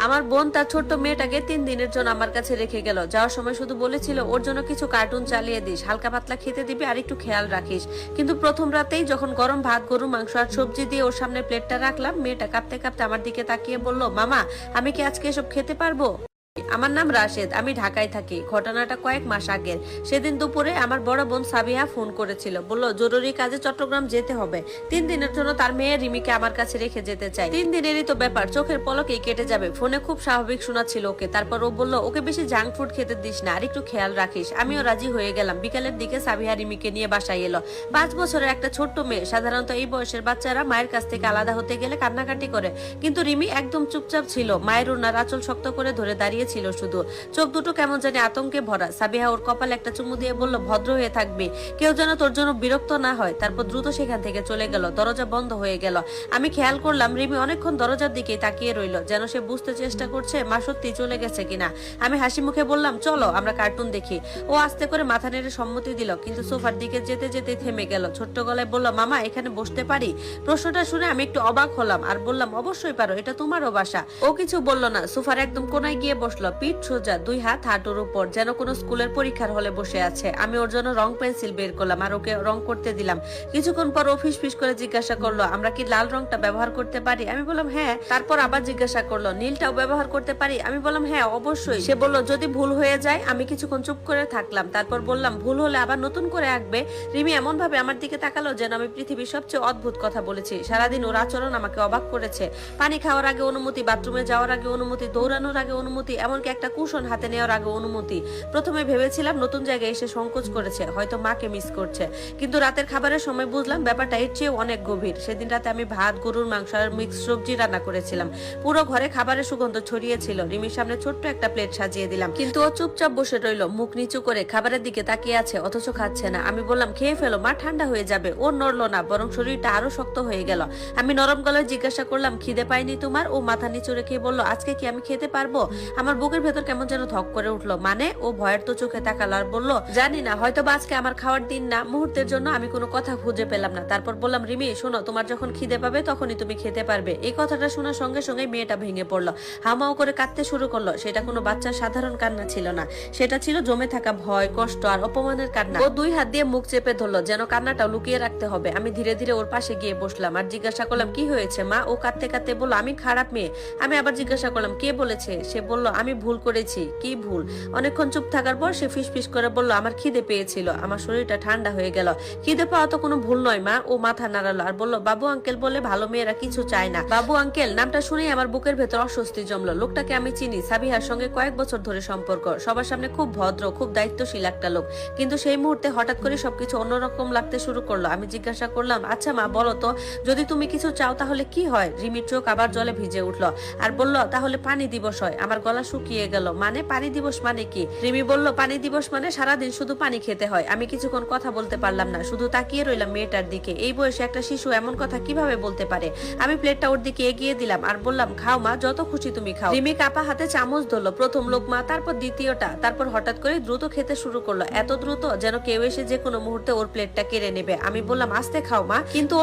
আমার বোন তার ছোট্ট মেয়েটাকে 3 দিনের জন্য আমার কাছে রেখে গেল। যাওয়ার সময় শুধু বলেছিল ওর জন্য কিছু কার্টুন চালিয়ে দিস, হালকা পাতলা খেতে দিবি আর একটু খেয়াল রাখিস। কিন্তু প্রথম রাতেই যখন গরম ভাত, গরুর মাংস আর সবজি দিয়ে ওর সামনে প্লেটটা রাখলাম, মেয়েটা কাঁপতে কাঁপতে আমার দিকে তাকিয়ে বলল, মামা আমি কি আজকে এসব খেতে পারবো? আমার নাম রাশেদ, আমি ঢাকায় থাকি। ঘটনাটা কয়েক মাস আগের। সেদিন দুপুরে আমার বড় বোন সাবিহা ফোন করেছিল, বলল জরুরি কাজে চট্টগ্রাম যেতে হবে। 3 দিনের জন্য তার মেয়ে রিমিকে আমার কাছে রেখে যেতে চাই। 3 দিনেরই তো ব্যাপার, চোখের পলকেই কেটে যাবে। ফোনে খুব স্বাভাবিক শোনাচ্ছিল ওকে। তারপর ও বলল, ওকে বেশি জাঙ্ক ফুড খেতে দিস না আর একটু খেয়াল রাখিস। আমিও রাজি হয়ে গেলাম। বিকালের দিকে সাবিহা রিমিকে নিয়ে বাসায় এলো। 5 বছরের একটা ছোট্ট মেয়ে। সাধারণত এই বয়সের বাচ্চারা মায়ের কাছ থেকে আলাদা হতে গেলে কান্নাকাটি করে, কিন্তু রিমি একদম চুপচাপ ছিল। মায়ের ওনার আঁচল শক্ত করে ধরে দাঁড়িয়ে ছিল শুধু, চোখ দুটো কেমন জানি আতঙ্কে ভরা। সাবিহা ওর কপালে একটা চুমু দিয়ে বলল, ভদ্র হয়ে থাকবি, কেউ যেন তোর জন্য বিরক্ত না হয়। তারপর দ্রুত সেখান থেকে চলে গেল। দরজা বন্ধ হয়ে গেল। আমি খেয়াল করলাম রিমি অনেকক্ষণ দরজার দিকে তাকিয়ে রইল, যেন সে বুঝতে চেষ্টা করছে মা সত্যি চলে গেছে কিনা। আমি হাসি মুখে বললাম, চলো আমরা কার্টুন দেখি। ও আস্তে করে মাথা নেড়ে সম্মতি দিল, কিন্তু সোফার দিকে যেতে যেতে থেমে গেল। ছোট্ট গলায় বলল, মামা এখানে বসতে পারি? প্রশ্নটা শুনে আমি একটু অবাক হলাম আর বললাম, অবশ্যই পারো, এটা তোমারও বাসা। ও কিছু বলল না, সোফার একদম কোনায় গিয়ে বসলো, পিঠ সোজা, 2 হাত হাঁটুর উপর, যেন কোনো স্কুলের পরীক্ষার হলে বসে আছে। আমি ওর জন্য রং পেন্সিল বের করলাম আর ওকে রং করতে দিলাম। কিছুক্ষণ পর ও ফিস করে জিজ্ঞাসা করলো, আমরা কি লাল রংটা ব্যবহার করতে পারি? আমি বললাম হ্যাঁ। তারপর আবার জিজ্ঞাসা করলো, নীলটাও ব্যবহার করতে পারি? আমি বললাম হ্যাঁ অবশ্যই। সে বলল, যদি ভুল হয়ে যায়? আমি কিছুক্ষণ চুপ করে থাকলাম। তারপর বললাম, ভুল হলে আবার নতুন করে আঁকবে? রিমি এমন ভাবে আমার দিকে তাকালো যেন আমি পৃথিবীর সবচেয়ে অদ্ভুত কথা বলেছি। সারাদিন ওর আচরণ আমাকে অবাক করেছে। পানি খাওয়ার আগে অনুমতি, বাথরুমে যাওয়ার আগে অনুমতি, দৌড়ানোর আগে অনুমতি, এমনকি একটা কুশন হাতে নেওয়ার আগে অনুমতি। প্রথমে ভেবেছিলাম নতুন জায়গায় এসে সংকোচ করেছে, হয়তো মাকে মিস করছে, কিন্তু রাতের খাবারের সময় বুঝলাম ব্যাপারটা এর চেয়ে অনেক গভীর। সেদিন রাতে আমি ভাত, গরুর মাংস আর মিক্স সবজি রান্না করেছিলাম। পুরো ঘরে খাবারের সুগন্ধ ছড়িয়েছিল। রিমির সামনে ছোট্ট একটা প্লেট সাজিয়ে দিলাম, কিন্তু ও চুপচাপ বসে রইল, মুখ নিচু করে খাবারের দিকে তাকিয়ে আছে, অথচ খাচ্ছে না। আমি বললাম, খেয়ে ফেলো মা, ঠান্ডা হয়ে যাবে। ও নড়লো না, বরং শরীরটা আরো শক্ত হয়ে গেল। আমি নরম গলায় জিজ্ঞাসা করলাম, খিদে পাইনি তোমার? ও মাথা নিচু রেখে বলল, আজকে কি আমি খেতে পারবো? আমার বুকের ভেতর কেমন যেন ধক করে উঠলো। মানে? ও ভয়ের তো চোখে তাকালো আর বলল, জানি না, হয়তো আজকে আমার খাওয়ার দিন না। মুহূর্তের জন্য আমি কোনো কথা খুঁজে পেলাম না। তারপর বললাম, রিমি শোনো, তোমার যখন খিদে পাবে তখনই তুমি খেতে পারবে। এই কথাটা শোনার সঙ্গে সঙ্গে মেয়েটা ভেঙে পড়লো, হামাও করে কাঁদতে শুরু করলো। সেটা কোনো বাচ্চার সাধারণ কান্না ছিল না, সেটা ছিল জমে থাকা ভয়, কষ্ট আর অপমানের কান্না। ও 2 হাত দিয়ে মুখ চেপে ধরলো, যেন কান্নাটা লুকিয়ে রাখতে হবে। আমি ধীরে ধীরে ওর পাশে গিয়ে বসলাম আর জিজ্ঞাসা করলাম, কি হয়েছে মা? ও কাঁদতে কাঁদতে বলল, আমি খারাপ মেয়ে। আমি আবার জিজ্ঞাসা করলাম, কে বলেছে? সে বলল, আমি ভুল করেছি। কি ভুল? অনেকক্ষণ চুপ থাকার পর সে ফিস করে বলল, আমার খিদে পেয়েছিল। আমার শরীরটা ঠান্ডা হয়ে গেল। খিদে পাওয়া তো কোনো ভুল নয় মা। ও মাথা নাড়ালো আর বলল, বাবু আঙ্কেল বলে ভালো মেয়েরা কিছু চায় না। বাবু আঙ্কেল নামটা শুনেই আমার বুকের ভেতর অস্বস্তি জমলো। লোকটাকে আমি চিনি, সাবিহার সঙ্গে কয়েক বছর ধরে সম্পর্ক। সবার সামনে খুব ভদ্র, খুব দায়িত্বশীল একটা লোক, কিন্তু সেই মুহূর্তে হঠাৎ করে সবকিছু অন্যরকম লাগতে শুরু করলো। আমি জিজ্ঞাসা করলাম, আচ্ছা মা বলো তো, যদি তুমি কিছু চাও তাহলে কি হয়? রিমির চোখ আবার জলে ভিজে উঠলো আর বলল, তাহলে পানি দিবস হয়। আমার গলা শুকিয়ে গেল। মানে পানি দিবস মানে কি? রিমি বলল, পানি দিবস মানে সারাদিন শুধু পানি খেতে হয়। আমি কিছুক্ষণ কথা বলতে পারলাম না, শুধু তাকিয়ে রইলাম মেয়েটার দিকে। এই বয়সে একটা শিশু এমন কথা কিভাবে বলতে পারে? আমি প্লেটটা ওর দিকে এগিয়ে দিলাম আর বললাম, খাও মা, যত খুশি তুমি খাও। রিমি কাপা হাতে চামচ ধরলো, প্রথম লোকমা, তারপর দ্বিতীয়টা, তারপর হঠাৎ করে দ্রুত খেতে শুরু করলো, এত দ্রুত যেন কেউ এসে যে কোনো মুহূর্তে ওর প্লেটটা কেড়ে নেবে। আমি বললাম, আস্তে খাও মা, কিন্তু